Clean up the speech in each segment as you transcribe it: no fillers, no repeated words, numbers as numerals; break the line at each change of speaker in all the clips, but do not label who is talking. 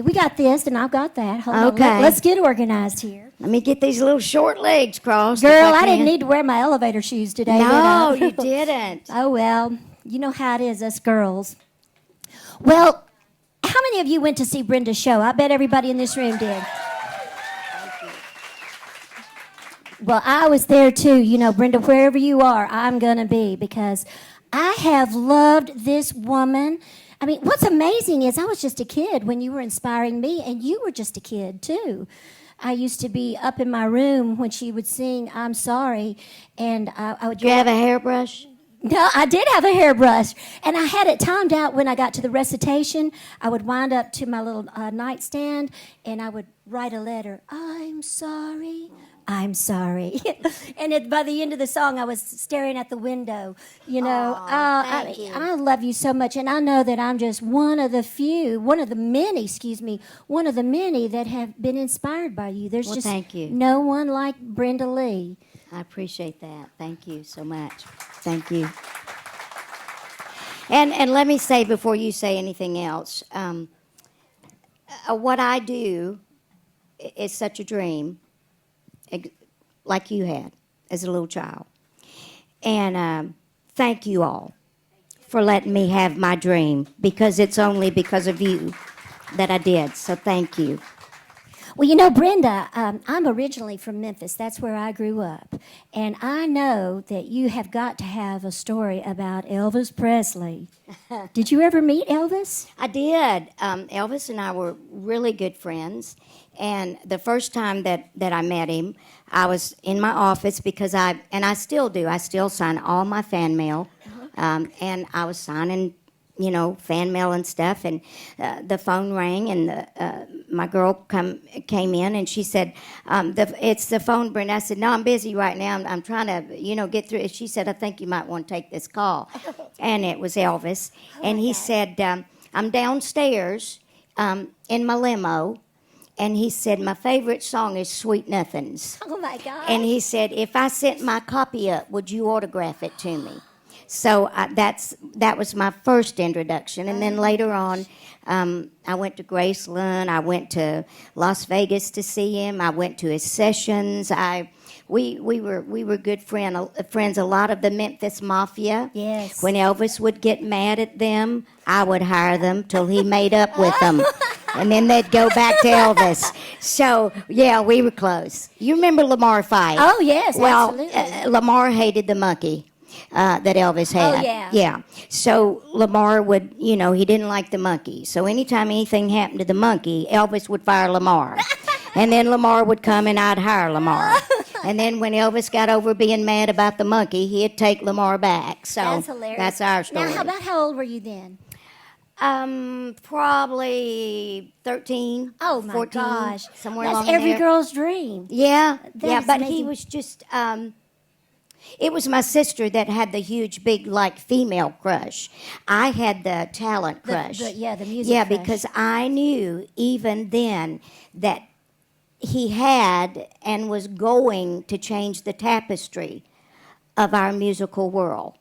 We got this, and I've got that. Hold on.
Okay.
Let's get organized here.
Let me get these little short legs crossed.
Girl, I didn't need to wear my elevator shoes today.
No,
did I?
you didn't.
Oh, well, you know how it is, us girls. Well, how many of you went to see Brenda's show? I bet everybody in this room did. Well, I was there too. You know, Brenda, wherever you are, I'm going to be because I have loved this woman. I mean, what's amazing is I was just a kid when you were inspiring me, and you were just a kid too. I used to be up in my room when she would sing I'm Sorry, and I would...
Do you have a hairbrush?
No, I did have a hairbrush, and I had it timed out when I got to the recitation. I would wind up to my little nightstand, and I would write a letter. I'm sorry. I'm sorry. And by the end of the song, I was staring at the window. You know,
thank you.
I love you so much, and I know that I'm just one of the many that have been inspired by you. There's just
thank you.
no one like Brenda Lee.
I appreciate that. Thank you so much. Thank you. And let me say before you say anything else, what I do is such a dream, like you had as a little child. And thank you all for letting me have my dream, because it's only because of you that I did. So thank you.
Well, you know, Brenda, I'm originally from Memphis. That's where I grew up. And I know that you have got to have a story about Elvis Presley. Did you ever meet Elvis?
I did. Elvis and I were really good friends. And the first time that I met him, I was in my office because I still do. I still sign all my fan mail. And I was signing, you know, fan mail and stuff, and the phone rang, and my girl came in, and she said, it's the phone, Brenda. I said, no, I'm busy right now. I'm trying to, you know, get through it. She said, I think you might want to take this call. And it was Elvis. And he said, I'm downstairs in my limo, and he said, my favorite song is Sweet Nothings.
Oh, my God.
And he said, if I sent my copy up, would you autograph it to me? So that was my first introduction, and then later on, I went to Graceland. I went to Las Vegas to see him. I went to his sessions. We were good friends. A lot of the Memphis Mafia.
Yes.
When Elvis would get mad at them, I would hire them till he made up with them, and then they'd go back to Elvis. So yeah, we were close. You remember Lamar Fight?
Oh yes,
well,
absolutely.
Lamar hated the monkey that Elvis had.
Oh, yeah.
Yeah. So Lamar would, you know, he didn't like the monkey. So anytime anything happened to the monkey, Elvis would fire Lamar. And then Lamar would come and I'd hire Lamar. And then when Elvis got over being mad about the monkey, he'd take Lamar back. So
That's hilarious.
that's our story.
Now, how old were you then?
Probably 13.
Oh, my
14,
gosh.
somewhere
That's
along in
every
there.
girl's dream.
Yeah,
That
yeah,
is
but he
amazing.
was just, it was my sister that had the huge, big, like, female crush. I had the talent crush.
The music
Yeah,
crush.
because I knew even then that he had and was going to change the tapestry of our musical world.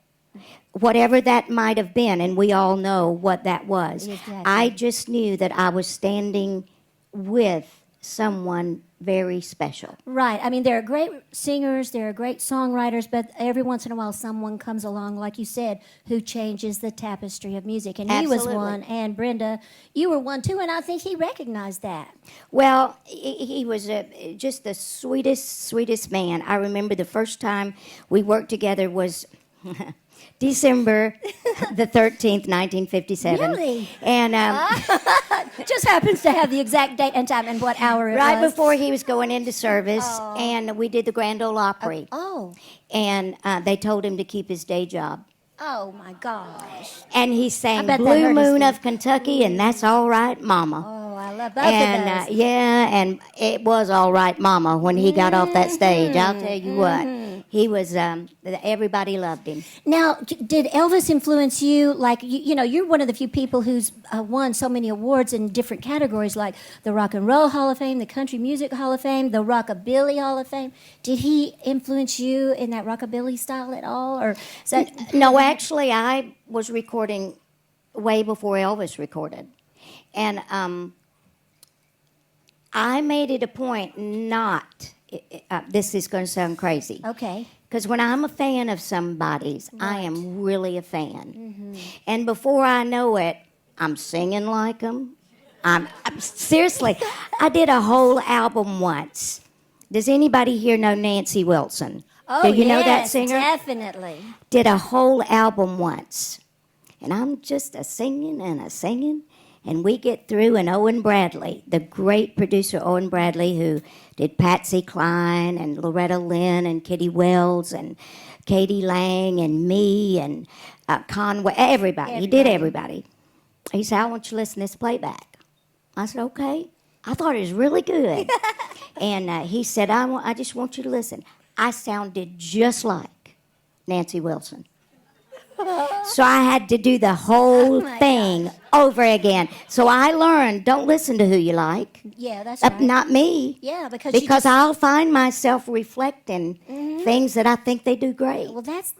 Whatever that might have been, and we all know what that was.
Exactly.
I just knew that I was standing with someone very special.
Right. I mean, there are great singers, there are great songwriters, but every once in a while someone comes along, like you said, who changes the tapestry of music. And
Absolutely.
he was one, and Brenda, you were one too, and I think he recognized that.
Well, he was just the sweetest man. I remember the first time we worked together was December the 13th, 1957.
Really?
And
Just happens to have the exact date and time and what hour it
right
was.
before he was going into service, and we did the Grand Ole Opry.
Oh.
And they told him to keep his day job.
Oh, my gosh.
And he sang
bet that
Blue
hurt his
Moon
feelings.
of Kentucky, and that's all right, Mama.
Oh, I love both
And
of those.
yeah, and it was all right, Mama, when he got off that stage. I'll tell you what, he was. Everybody loved him.
Now, did Elvis influence you? Like, you know, you're one of the few people who's won so many awards in different categories, like the Rock and Roll Hall of Fame, the Country Music Hall of Fame, the Rockabilly Hall of Fame. Did he influence you in that rockabilly style at all, or is that?
No, actually, I was recording way before Elvis recorded, and I made it a point not. This is going to sound crazy.
Okay.
Because when I'm a fan of somebody's, I am really a fan. And before I know it, I'm singing like them. Seriously, I did a whole album once. Does anybody here know Nancy Wilson?
Oh,
Do you know that singer?
Definitely.
Did a whole album once. And I'm just a singing. And we get through, and Owen Bradley, the great producer Owen Bradley, who did Patsy Cline and Loretta Lynn and Kitty Wells and Katie Lang and me and Conway, everybody. He did everybody. He said, I want you to listen to this playback. I said, okay. I thought it was really good. And he said, I just want you to listen. I sounded just like Nancy Wilson. So I had to do the whole thing over again. So I learned, don't listen to who you like.
Yeah, that's right.
Not me.
Yeah,
because I'll find myself reflecting things that I think they do great.
Well, that's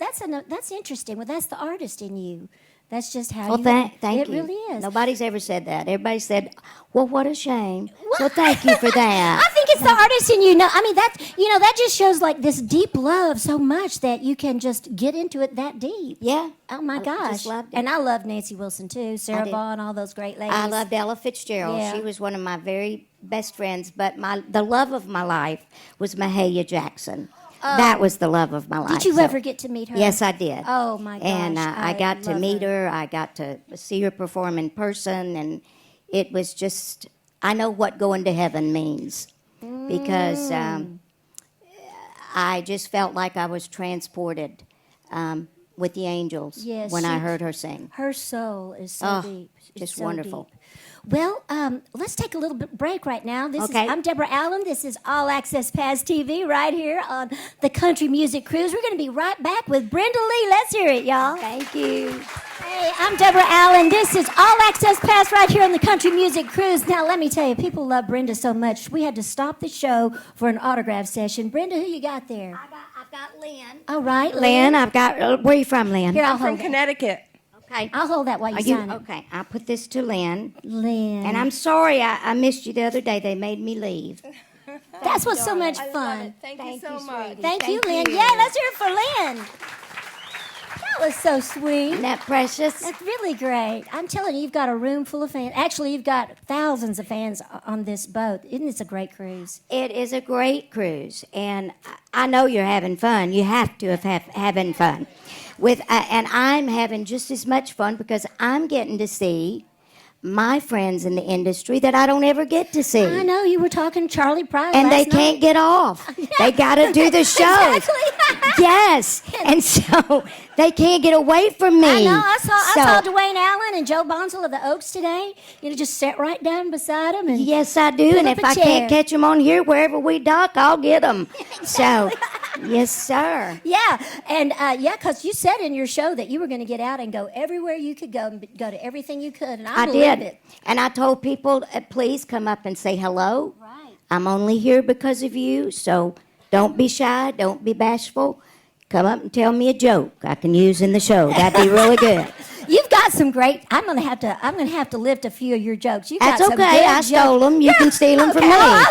interesting. Well, that's the artist in you. That's just how
Well,
you.
thank
it
you.
really is.
Nobody's ever said that. Everybody said, well, what a shame. So thank you for that.
I think it's the artist in you. No, I mean that just shows like this deep love so much that you can just get into it that deep.
Yeah.
Oh my gosh.
Just loved it.
And I love Nancy Wilson too, Sarah
did.
Vaughan, all those great ladies.
I loved Ella Fitzgerald.
Yeah.
She was one of my very best friends. But the love of my life was Mahalia Jackson. That was the love of my life.
Did you ever get to meet her?
Yes, I did.
Oh my gosh.
And I got to
love
meet her. I got to see her perform in person, and it was just. I know what going to heaven means because I just felt like I was transported with the angels when I heard her sing.
Her soul is so deep. It's
Just
so
wonderful.
deep. Well, let's take a little bit break right now.
Okay.
I'm Deborah Allen. This is All Access Pass TV right here on the Country Music Cruise. We're going to be right back with Brenda Lee. Let's hear it, y'all.
Thank you.
Hey, I'm Deborah Allen. This is All Access Pass right here on the Country Music Cruise. Now, let me tell you, people love Brenda so much, we had to stop the show for an autograph session. Brenda, who you got there?
I've got Lynn.
All right,
Lynn, I've got. Where are you from, Lynn?
Here, I'll
From
hold it.
Connecticut.
Okay.
I'll hold that while you sign it.
Okay, I'll put this to Lynn.
Lynn.
And I'm sorry I missed you the other day. They made me leave.
That's what's so much
I
fun.
love it. Thank you so much.
Thank you, Lynn. Yeah, let's hear it for Lynn. That was so sweet.
Isn't that precious?
That's really great. I'm telling you, you've got a room full of fans. Actually, you've got thousands of fans on this boat. Isn't this a great cruise?
It is a great cruise, and I know you're having fun. You have to have having fun. And I'm having just as much fun because I'm getting to see my friends in the industry that I don't ever get to see.
I know you were talking Charlie Pride
And they
last night.
can't get off. They got to do the shows.
Exactly.
Yes. And so they can't get away from me.
I know. I saw Dwayne Allen and Joe Bonsall of the Oaks today. You know, just sat right down beside him. And
yes, I do.
pull
And
up
if
a
I
chair.
can't catch them on here, wherever we dock, I'll get them. So, yes, sir.
Yeah, and because you said in your show that you were going to get out and go everywhere you could go and go to everything you could, and I believe
did.
it.
And I told people, please come up and say hello.
Right.
I'm only here because of you, so don't be shy, don't be bashful. Come up and tell me a joke I can use in the show. That'd be really good.
You've got some great. I'm gonna have to lift a few of your jokes. You got
That's
some
okay.
good
I
jokes.
stole them. You can steal them from me.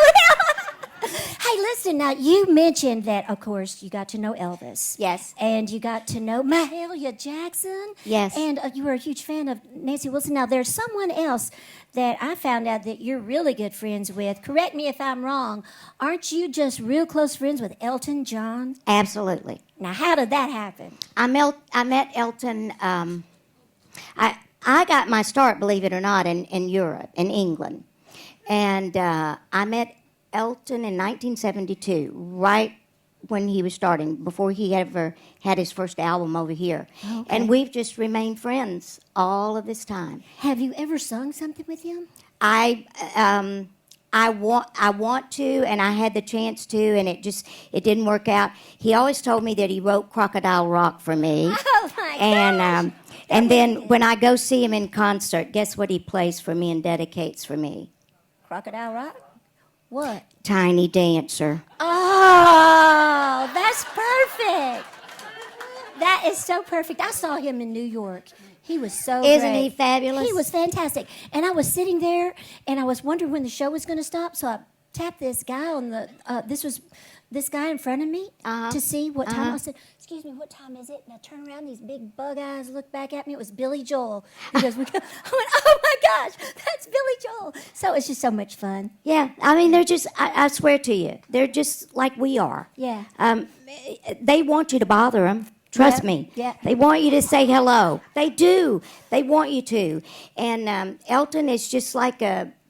Hey, listen. Now you mentioned that, of course, you got to know Elvis.
Yes.
And you got to know Mahalia Jackson.
Yes.
And you were a huge fan of Nancy Wilson. Now there's someone else that I found out that you're really good friends with. Correct me if I'm wrong. Aren't you just real close friends with Elton John?
Absolutely.
Now, how did that happen?
I met Elton. I got my start, believe it or not, in Europe, in England. And I met Elton in 1972, right when he was starting, before he ever had his first album over here.
Okay.
And we've just remained friends all of this time.
Have you ever sung something with him?
I want to, and I had the chance to, and it didn't work out. He always told me that he wrote Crocodile Rock for me.
Oh my gosh.
And then when I go see him in concert, guess what he plays for me and dedicates for me?
Crocodile Rock? What?
Tiny Dancer.
Oh, that's perfect. That is so perfect. I saw him in New York. He was so
Isn't
great.
he fabulous?
He was fantastic. And I was sitting there, and I was wondering when the show was going to stop, so tap this guy on the. This guy in front of me to see what time. I said, "Excuse me, what time is it?" And I turned around. These big bug eyes looked back at me. It was Billy Joel. He goes, I went, "Oh my gosh, that's Billy Joel!" So it's just so much fun.
Yeah, I mean, they're just, I swear to you, they're just like we are.
Yeah.
They want you to bother them. Trust me.
Yeah.
They want you to say hello. They do. They want you to. And Elton is just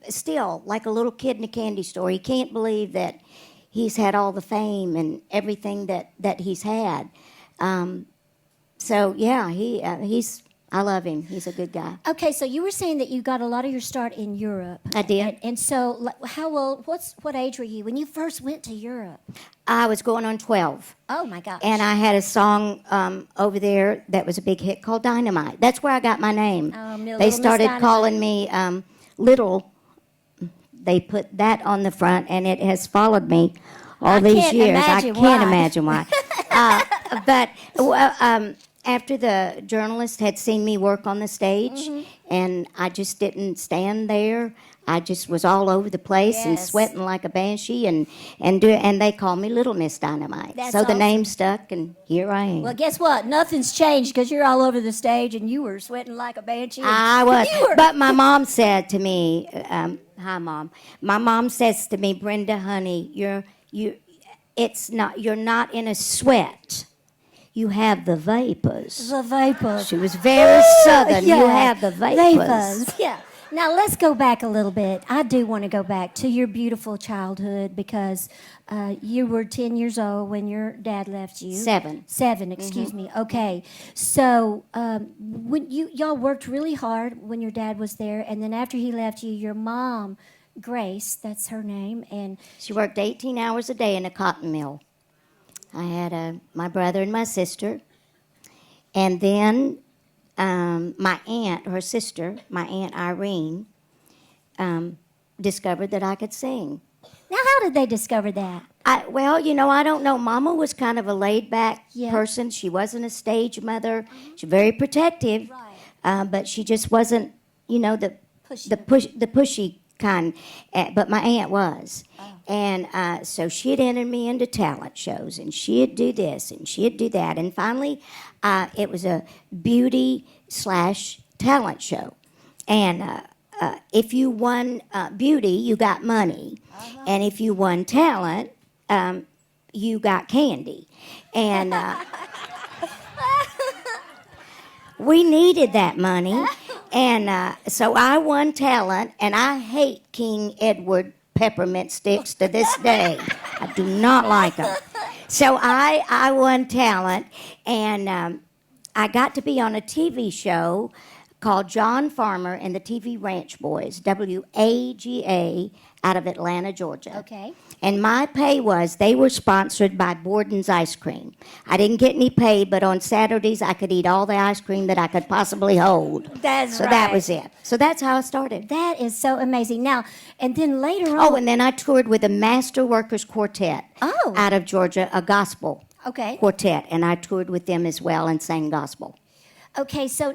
still like a little kid in a candy store. He can't believe that he's had all the fame and everything that he's had. So, yeah, I love him. He's a good guy.
Okay, so you were saying that you got a lot of your start in Europe.
I did.
And so, how old? What age were you when you first went to Europe?
I was going on 12.
Oh my gosh!
And I had a song over there that was a big hit called Dynamite. That's where I got my name. They started calling me Little. They put that on the front, and it has followed me all these years. I can't imagine why. But after the journalist had seen me work on the stage, and I just didn't stand there. I just was all over the place and sweating like a banshee, and they called me Little Miss Dynamite.
That's
so the
awesome.
name stuck, and here I am.
Well, guess what? Nothing's changed because you're all over the stage, and you were sweating like a banshee.
I was. But my mom said to me, "Hi, Mom." My mom says to me, "Brenda, honey, you're not in a sweat. You have the vapors."
The vapors.
She was very southern.
Yeah.
You have the vapors.
Yeah. Now let's go back a little bit. I do want to go back to your beautiful childhood because you were 10 years old when your dad left you. Seven, excuse me. Okay. So when y'all worked really hard when your dad was there, and then after he left you, your mom, Grace, that's her name, and
She worked 18 hours a day in a cotton mill. I had my brother and my sister, and then my aunt, her sister, my Aunt Irene, discovered that I could sing.
now how did they discover that?
I don't know. Mama was kind of a laid-back person. She wasn't a stage mother. She's very protective, but she just wasn't, the pushy kind. But my aunt was, and so she'd enter me into talent shows, and she'd do this and she'd do that, and finally, it was a beauty/talent show, and if you won beauty, you got money, and if you won talent, you got candy, and we needed that money, and so I won talent, and I hate King Edward peppermint sticks to this day. I do not like them. So I won talent, and I got to be on a TV show called John Farmer and the TV Ranch Boys, WAGA, out of Atlanta, Georgia.
Okay.
And my pay was, they were sponsored by Borden's Ice Cream. I didn't get any pay, but on Saturdays I could eat all the ice cream that I could possibly hold.
That's
so
right.
that was it. So that's how I started.
That is so amazing. Now, and then later on.
Oh, and then I toured with the Master Workers Quartet
Oh.
out of Georgia, a gospel
Okay.
quartet, and I toured with them as well and sang gospel.
Okay, so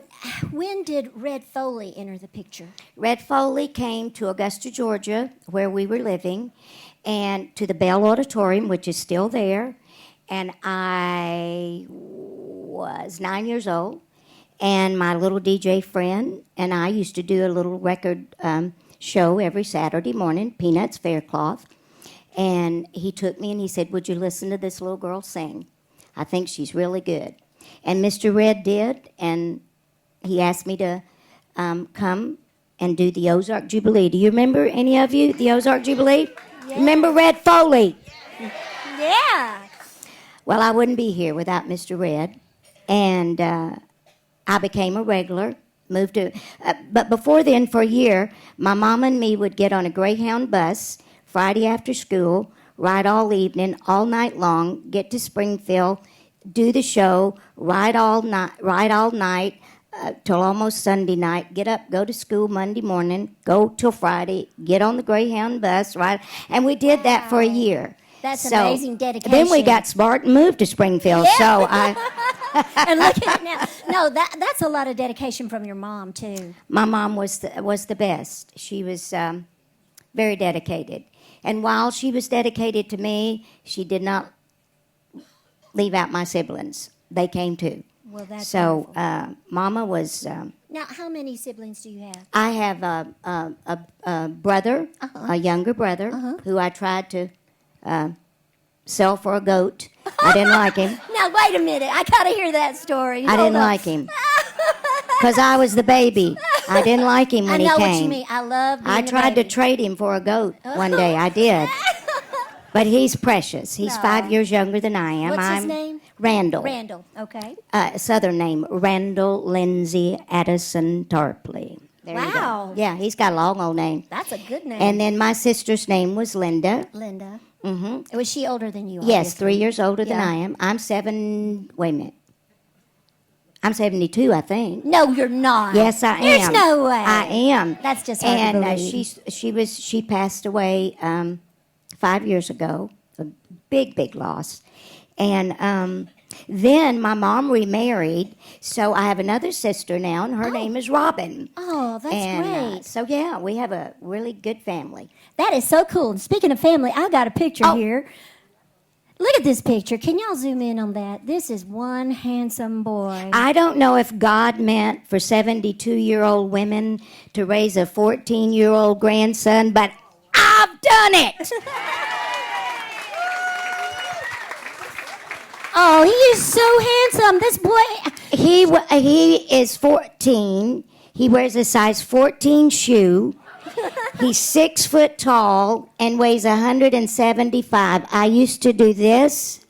when did Red Foley enter the picture?
Red Foley came to Augusta, Georgia, where we were living, and to the Bell Auditorium, which is still there. And I was 9 years old, and my little DJ friend and I used to do a little record show every Saturday morning, Peanuts Faircloth. And he took me and he said, "Would you listen to this little girl sing? I think she's really good." And Mr. Red did, and he asked me to come and do the Ozark Jubilee. Do you remember, any of you, the Ozark Jubilee? Yeah. Remember Red Foley?
Yeah.
Well, I wouldn't be here without Mr. Red, and I became a regular, moved to... but before then, for a year, my mom and me would get on a Greyhound bus Friday after school, ride all evening, all night long, get to Springfield, do the show, ride all night till almost Sunday night, get up, go to school Monday morning, go till Friday, get on the Greyhound bus, ride, and we did that for a year.
That's amazing dedication.
Then we got smart and moved to Springfield.
Yeah.
So I.
And look at it now. No, that's a lot of dedication from your mom too.
My mom was the best. She was very dedicated. And while she was dedicated to me, she did not leave out my siblings. They came too.
Well, that's
so
wonderful.
Mama was.
Now, how many siblings do you have?
I have a brother, a younger brother, who I tried to sell for a goat. I didn't like him.
Now, wait a minute. I got to hear that story.
I didn't like him because I was the baby. I didn't like him when he came.
I know what you mean. I love being
I tried to trade him for a goat one day. I did. But he's precious. He's 5 years younger than I am.
What's his name?
Randall.
Randall, okay.
Southern name, Randall Lindsay Addison Tarpley. There you
Wow.
go. Yeah, he's got a long old name.
That's a good name.
And then my sister's name was Linda.
Linda.
Mm-hmm.
Was she older than you?
Yes,
obviously?
3 years older than I am. I'm 72, I think.
No, you're not.
Yes, I am.
There's no way.
I am.
That's just hard to believe.
She passed away 5 years ago. A big loss. And then my mom remarried, so I have another sister now, and her name is Robin.
Oh, that's great.
So yeah, we have a really good family.
That is so cool. And speaking of family, I got a picture here. Look at this picture. Can y'all zoom in on that? This is one handsome boy.
I don't know if God meant for 72-year-old women to raise a 14-year-old grandson, but I've done it.
Oh, he is so handsome. This boy.
He is 14. He wears a size 14 shoe. He's 6 foot tall and weighs 175. I used to do this,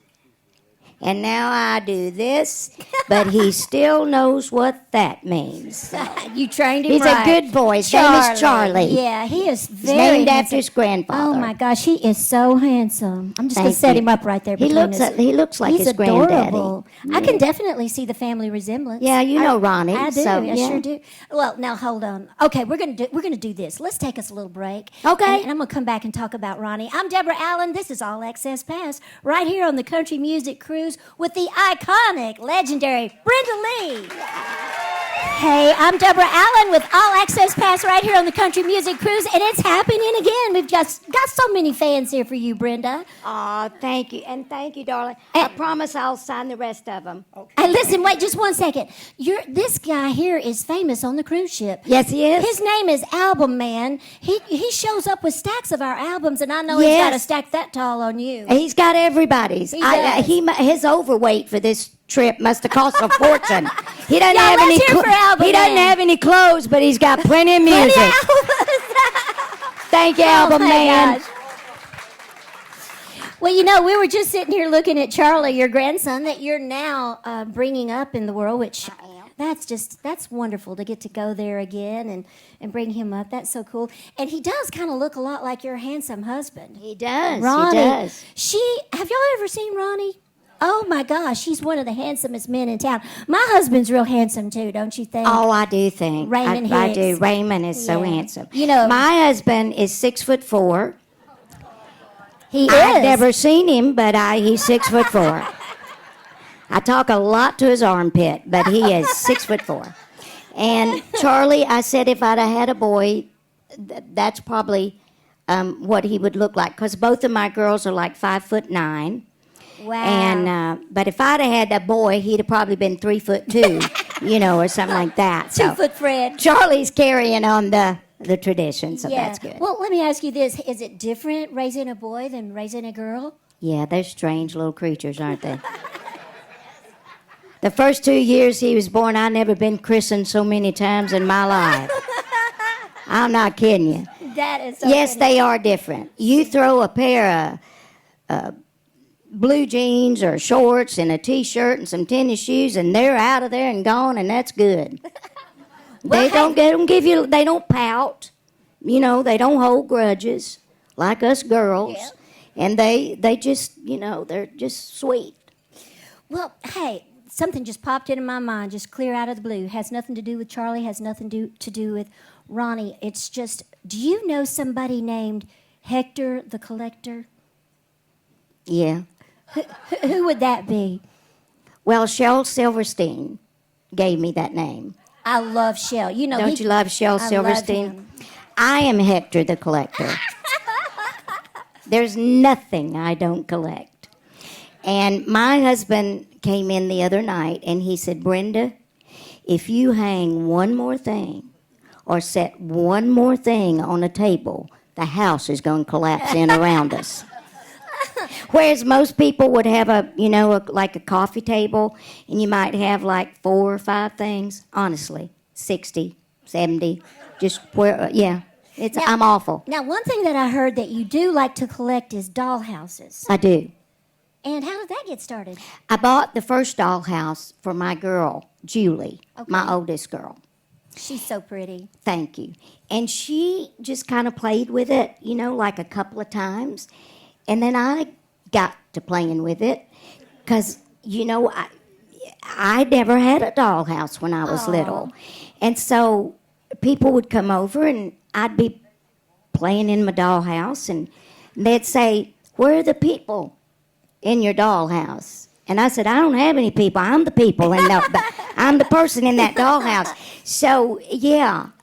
and now I do this, but he still knows what that means.
You trained him
He's
right.
a good boy. His name is Charlie.
Yeah, he is
He's
very
named
handsome.
after his grandfather.
Oh my gosh, he is so handsome. I'm just going
Thank
to set
you.
him up right there.
He
between
looks
us.
he looks like
He's
his granddaddy.
adorable. I can definitely see the family resemblance.
Yeah, you know Ronnie.
I do.
So,
I
yeah.
sure do. Well, now hold on. Okay, we're gonna do this. Let's take us a little break.
Okay.
And I'm gonna come back and talk about Ronnie. I'm Deborah Allen. This is All Access Pass right here on the Country Music Cruise with the iconic, legendary Brenda Lee. Hey, I'm Deborah Allen with All Access Pass right here on the Country Music Cruise, and it's happening again. We've just got so many fans here for you, Brenda.
Aw, thank you. And thank you, darling. I promise I'll sign the rest of them.
Hey, listen, wait just one second. This guy here is famous on the cruise ship.
Yes, he is.
His name is Album Man. He shows up with stacks of our albums, and I know he's got a stack that tall on you.
He's got everybody's.
He does.
His overweight for this trip must have cost a fortune. He doesn't
Yeah,
have
let's
any.
hear for Album
He doesn't
Man.
have any clothes, but he's got plenty of music.
Plenty of albums.
Thank you, Album
Oh, my
Man.
gosh. Well, we were just sitting here looking at Charlie, your grandson, that you're now bringing up in the world, which that's wonderful to get to go there again and bring him up. That's so cool. And he does kind of look a lot like your handsome husband.
He does.
Ronnie.
He does.
Have y'all ever seen Ronnie? Oh my gosh, he's one of the handsomest men in town. My husband's real handsome too, don't you think?
Oh, I do think.
Raymond
I
Hicks.
do. Raymond is so
Yeah.
handsome.
My
husband is 6'4".
He
I've
is.
never seen him, but he's 6'4". I talk a lot to his armpit, but he is 6'4". And Charlie, I said if I'd have had a boy, that's probably what he would look like, because both of my girls are like 5'9".
Wow.
And but if I'd have had a boy, he'd have probably been 3'2", or something like that.
2 foot Fred.
Charlie's carrying on the tradition, so that's good.
Well, let me ask you this: is it different raising a boy than raising a girl?
Yeah, they're strange little creatures, aren't they? The first 2 years he was born, I've never been christened so many times in my life. I'm not kidding you.
That is so
Yes,
funny.
they are different. You throw a pair of blue jeans or shorts and a T-shirt and some tennis shoes, and they're out of there and gone, and that's good. They don't give you. They don't pout. They don't hold grudges like us girls, and they just they're just sweet.
Well, hey, something just popped into my mind, just clear out of the blue. Has nothing to do with Charlie. Has nothing to do with Ronnie. It's just, do you know somebody named Hector the Collector?
Yeah.
Who would that be?
Well, Shel Silverstein gave me that name.
I love Shell.
Don't you love Shel
I
Silverstein?
love him.
I am Hector the Collector. There's nothing I don't collect. And my husband came in the other night and he said, Brenda, if you hang one more thing or set one more thing on a table, the house is going to collapse in around us. Whereas most people would have like a coffee table, and you might have like 4 or 5 things. Honestly, 60, 70, I'm awful.
Now, one thing that I heard that you do like to collect is dollhouses.
I do.
And how did that get started?
I bought the first dollhouse for my girl, Julie, my oldest girl.
She's so pretty.
Thank you. And she just kind of played with it, like a couple of times. And then I got to playing with it because, I never had a dollhouse when I was little. And so people would come over and I'd be playing in my dollhouse and they'd say, where are the people in your dollhouse? And I said, I don't have any people. I'm the people. And I'm the person in that dollhouse. So,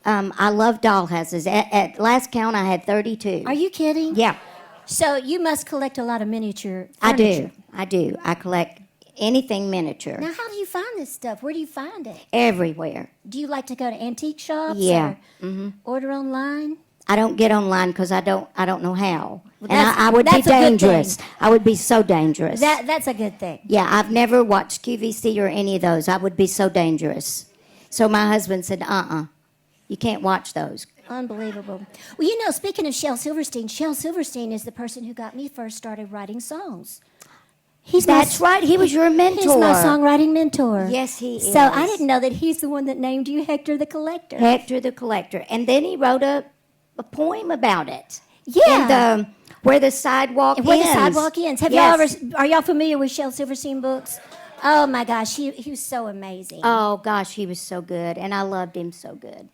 I love dollhouses. At last count, I had 32.
Are you kidding?
Yeah.
So you must collect a lot of miniature furniture.
I do. I collect anything miniature.
Now, how do you find this stuff? Where do you find it?
Everywhere.
Do you like to go to antique shops?
Yeah.
Or order online?
I don't get online because I don't know how.
Well,
and I would be dangerous. I would be so dangerous.
That's a good thing.
Yeah, I've never watched QVC or any of those. I would be so dangerous. So my husband said, you can't watch those.
Unbelievable. Well, speaking of Shel Silverstein is the person who got me first started writing songs.
That's right. He was your mentor.
He's my songwriting mentor.
Yes, he is.
So I didn't know that he's the one that named you Hector the Collector.
Hector the Collector. And then he wrote a poem about it.
Yeah.
Where the sidewalk ends.
Where the sidewalk ends. Are y'all familiar with Shel Silverstein books? Oh my gosh, he was so amazing.
Oh gosh, he was so good, and I loved him so good.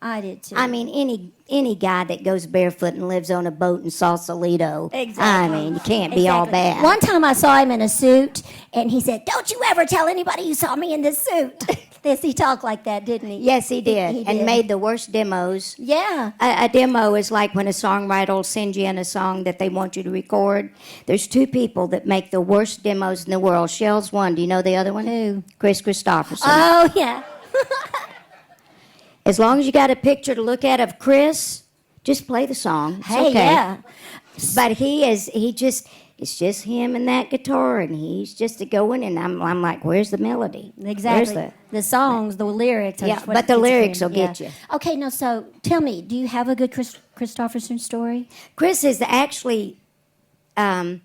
I did too.
I mean, any guy that goes barefoot and lives on a boat in Sausalito.
Exactly.
I mean, you can't be all bad.
One time I saw him in a suit, and he said, "Don't you ever tell anybody you saw me in this suit." Yes, he talked like that, didn't he?
Yes, he did.
He
and
did.
made the worst demos.
Yeah.
A demo is like when a songwriter will send you in a song that they want you to record. There's 2 people that make the worst demos in the world. Shel's one. Do you know the other one?
Who?
Kristofferson.
Oh, yeah.
As long as you got a picture to look at of Kris, just play the song. It's
Hey,
okay.
yeah.
But it's just him and that guitar, and he's just going, and I'm like, where's the melody?
Exactly.
Where's
the songs, the lyrics.
Yeah, but the lyrics will get you.
Okay, now, so tell me, do you have a good Kristofferson story?
Kris is actually, you're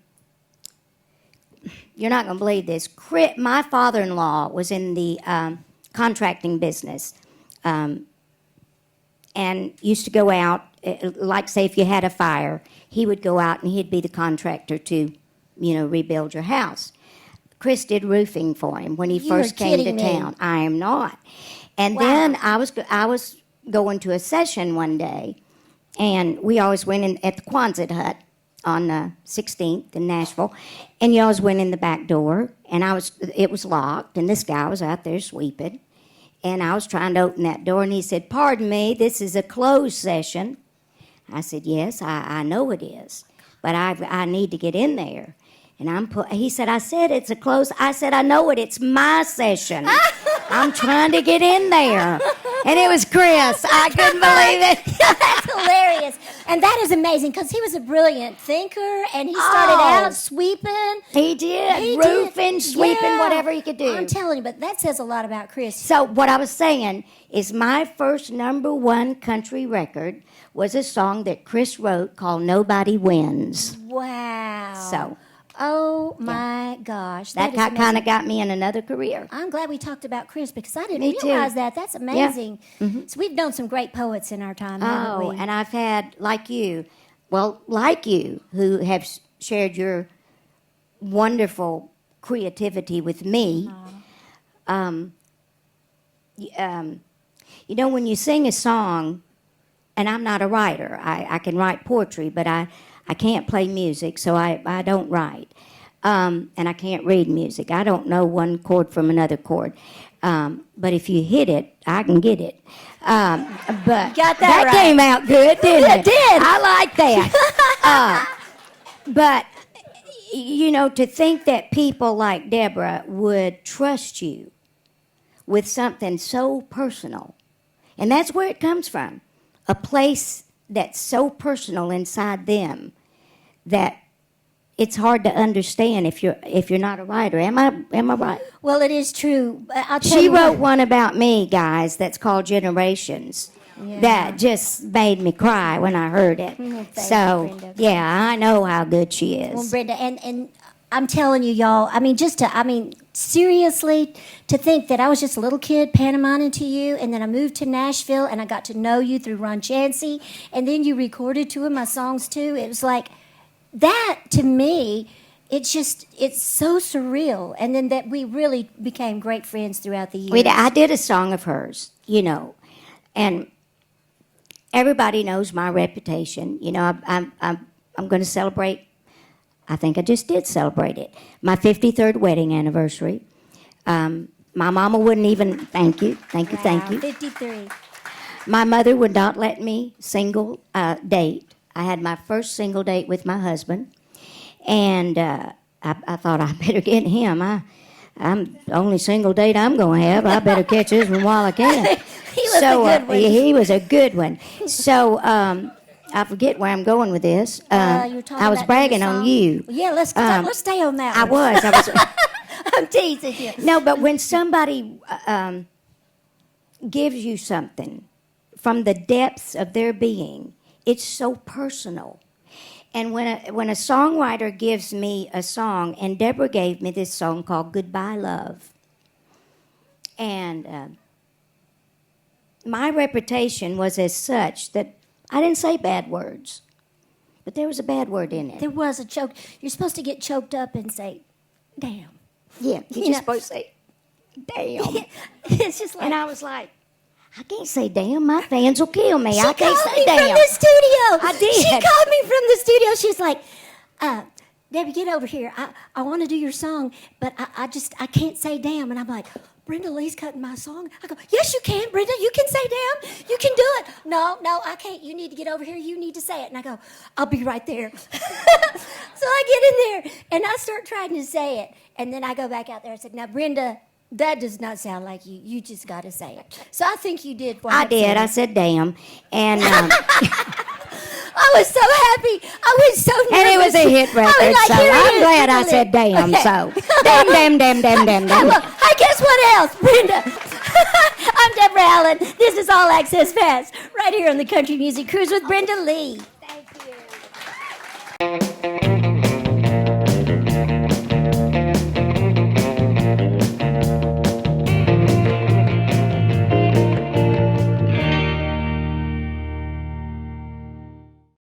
not going to believe this. My father-in-law was in the contracting business. And used to go out, like say if you had a fire, he would go out and he'd be the contractor to, rebuild your house. Kris did roofing for him when he first came to town. I am not. And then I was going to a session one day, and we always went in at the Quonset hut on 16th in Nashville, and you always went in the back door, and it was locked, and this guy was out there sweeping. And I was trying to open that door, and he said, "Pardon me, this is a closed session." I said, "Yes, I know it is, but I need to get in there." And he said, "I said it's a closed." I said, "I know it. It's my session. I'm trying to get in there." And it was Kris. I couldn't believe it.
That's hilarious. And that is amazing because he was a brilliant thinker, and he started out sweeping.
He did. Roofing, sweeping, whatever he could do.
I'm telling you, but that says a lot about Kris.
So what I was saying is my first #1 country record was a song that Kris wrote called "Nobody Wins."
Wow.
So.
Oh, my gosh.
That kind of got me in another career.
I'm glad we talked about Kris because I didn't
Me
realize
too.
that. That's amazing.
Yeah. Mm-hmm.
So we've known some great poets in our time, haven't we?
And I've had, like you, who have shared your wonderful creativity with me. When you sing a song, and I'm not a writer. I can write poetry, but I can't play music, so I don't write. And I can't read music. I don't know one chord from another chord. But if you hit it, I can get it. But
Got that right.
came out good, didn't it?
It did.
I like that. But, to think that people like Deborah would trust you with something so personal, and that's where it comes from, a place that's so personal inside them that it's hard to understand if you're not a writer. Am I right?
Well, it is true. I'll tell
She
you
wrote
what.
one about me, guys, that's called Generations.
Yeah.
That just made me cry when I heard it.
Thank
So,
you, Brenda.
yeah, I know how good she is.
Well, Brenda, and I'm telling you, y'all. Seriously, to think that I was just a little kid pantomiming to you, and then I moved to Nashville, and I got to know you through Ron Chansey, and then you recorded 2 of my songs too. It was like that to me. It's so surreal, and then that we really became great friends throughout the years.
I did a song of hers, and everybody knows my reputation. I'm going to celebrate. I think I just did celebrate it. My 53rd wedding anniversary. My mama wouldn't even, thank you.
53.
My mother would not let me single date. I had my first single date with my husband, and I thought I better get him. I'm the only single date I'm going to have. I better catch this one while I can.
He was a good one.
He was a good one. So I forget where I'm going with this.
You were talking
I was
about
bragging
your
on
song.
you.
Yeah, let's stay on that.
I
one.
was.
I'm teasing you.
No, but when somebody gives you something from the depths of their being, it's so personal. And when a songwriter gives me a song, and Deborah gave me this song called Goodbye Love, and my reputation was as such that I didn't say bad words, but there was a bad word in it.
There was a choke. You're supposed to get choked up and say, damn.
Yeah, you're just supposed to say, damn.
It's just like...
And I was like, I can't say damn. My fans will kill me.
She
I can't
called
say
me
damn.
from the studio.
I did.
She called me from the studio. She's like, Debbie, get over here. I want to do your song, but I can't say damn. And I'm like, Brenda Lee's cutting my song. I go, yes, you can, Brenda. You can say damn. You can do it. No, I can't. You need to get over here. You need to say it. And I go, I'll be right there. So I get in there, and I start trying to say it. And then I go back out there and said, now, Brenda, that does not sound like you. You just got to say it. So I think you did.
I did. I said damn. And
I was so happy. I was so nervous.
and it was a hit record,
like,
so
here it
I'm
is,
glad I
Brenda
said
Lee.
damn.
Okay.
So damn.
Well, I guess what else, Brenda? I'm Deborah Allen. This is All Access Pass, right here on the Country Music Cruise with Brenda Lee.